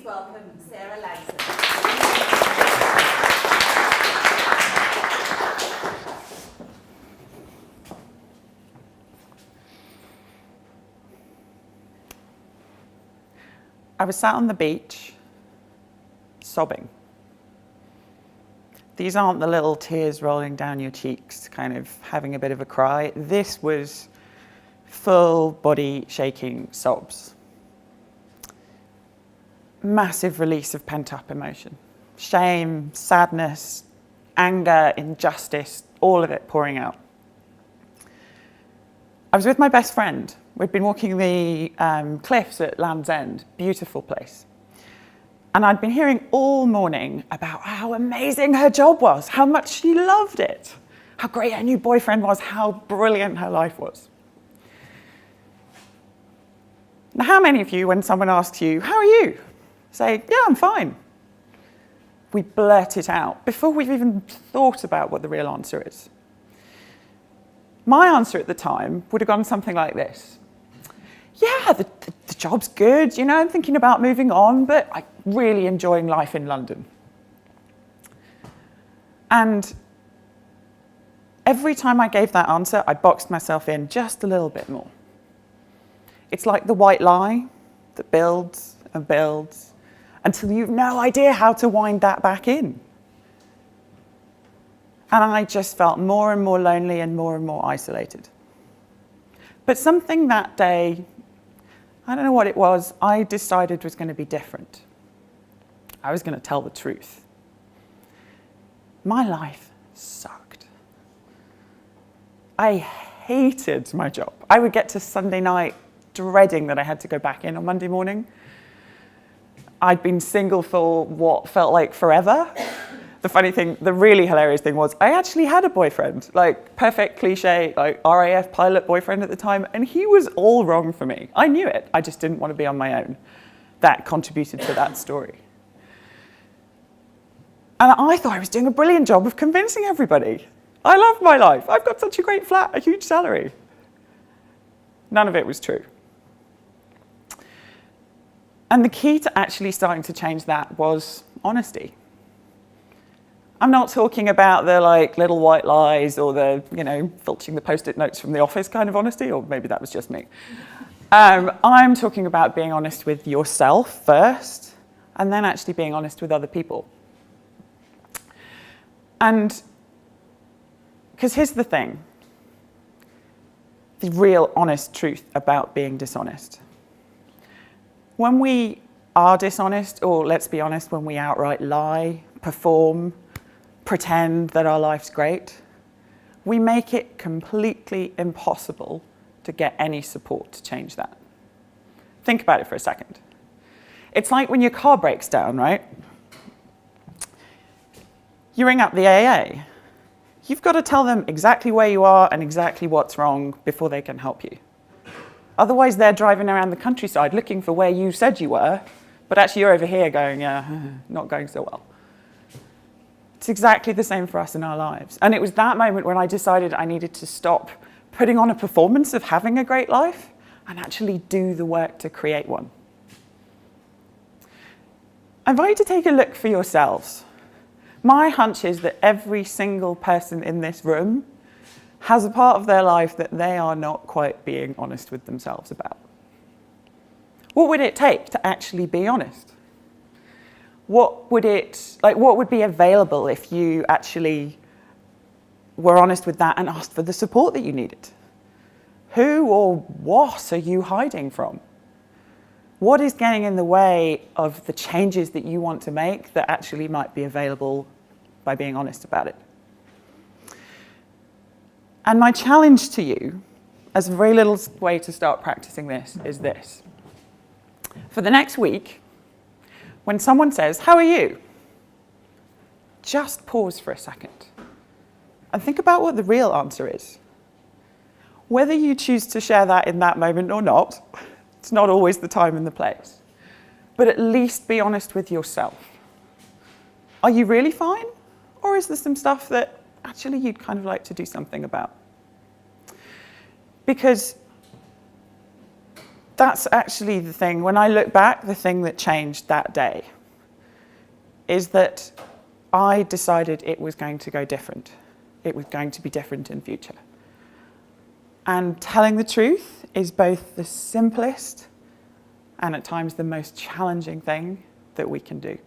please welcome Sarah Langslow. I was sat on the beach, sobbing. These aren't the little tears rolling down your cheeks, kind of having a bit of a cry. This was full body shaking sobs. Massive release of pent-up emotion. Shame, sadness, anger, injustice, all of it pouring out. I was with my best friend. We'd been walking the cliffs at Land's End, beautiful place. And I'd been hearing all morning about how amazing her job was, how much she loved it, how great her new boyfriend was, how brilliant her life was. Now, how many of you, when someone asks you, how are you? Say, yeah, I'm fine. We blurt it out before we've even thought about what the real answer is. My answer at the time would have gone something like this. Yeah, the job's good, you know, I'm thinking about moving on, but I'm really enjoying life in London. And every time I gave that answer, I boxed myself in just a little bit more. It's like the white lie that builds and builds until you've no idea how to wind that back in. And I just felt more and more lonely and more isolated. But something that day, I don't know what it was, I decided was going to be different. I was going to tell the truth. My life sucked. I hated my job. I would get to Sunday night dreading that I had to go back in on Monday morning. I'd been single for what felt like forever. The funny thing, the really hilarious thing was I actually had a boyfriend, like perfect cliche, like RAF pilot boyfriend at the time, and he was all wrong for me. I knew it, I just didn't want to be on my own. That contributed to that story. And I thought I was doing a brilliant job of convincing everybody. I love my life, I've got such a great flat, a huge salary. None of it was true. And the key to actually starting to change that was honesty. I'm not talking about the little white lies or the, filching the Post-it notes from the office kind of honesty, or maybe that was just me. I'm talking about being honest with yourself first, and then actually being honest with other people. And, because here's the thing, the real honest truth about being dishonest. When we are dishonest, or let's be honest, when we outright lie, perform, pretend that our life's great, we make it completely impossible to get any support to change that. Think about it for a second. It's like when your car breaks down, right? You ring up the AA. You've got to tell them exactly where you are and exactly what's wrong before they can help you. Otherwise, they're driving around the countryside looking for where you said you were, but actually you're over here going, yeah, not going so well. It's exactly the same for us in our lives. And it was that moment when I decided I needed to stop putting on a performance of having a great life and actually do the work to create one. I invite you to take a look for yourselves. My hunch is that every single person in this room has a part of their life that they are not quite being honest with themselves about. What would it take to actually be honest? What would be available if you actually were honest with that and asked for the support that you needed? Who or what are you hiding from? What is getting in the way of the changes that you want to make that actually might be available by being honest about it? And my challenge to you, as a very little way to start practicing this, is this. For the next week, when someone says, how are you? Just pause for a second and think about what the real answer is. Whether you choose to share that in that moment or not, it's not always the time and the place. But at least be honest with yourself. Are you really fine? Or is there some stuff that actually you'd kind of like to do something about? Because that's actually the thing. When I look back, the thing that changed that day is that I decided it was going to go different. It was going to be different in future. And telling the truth is both the simplest and at times the most challenging thing that we can do.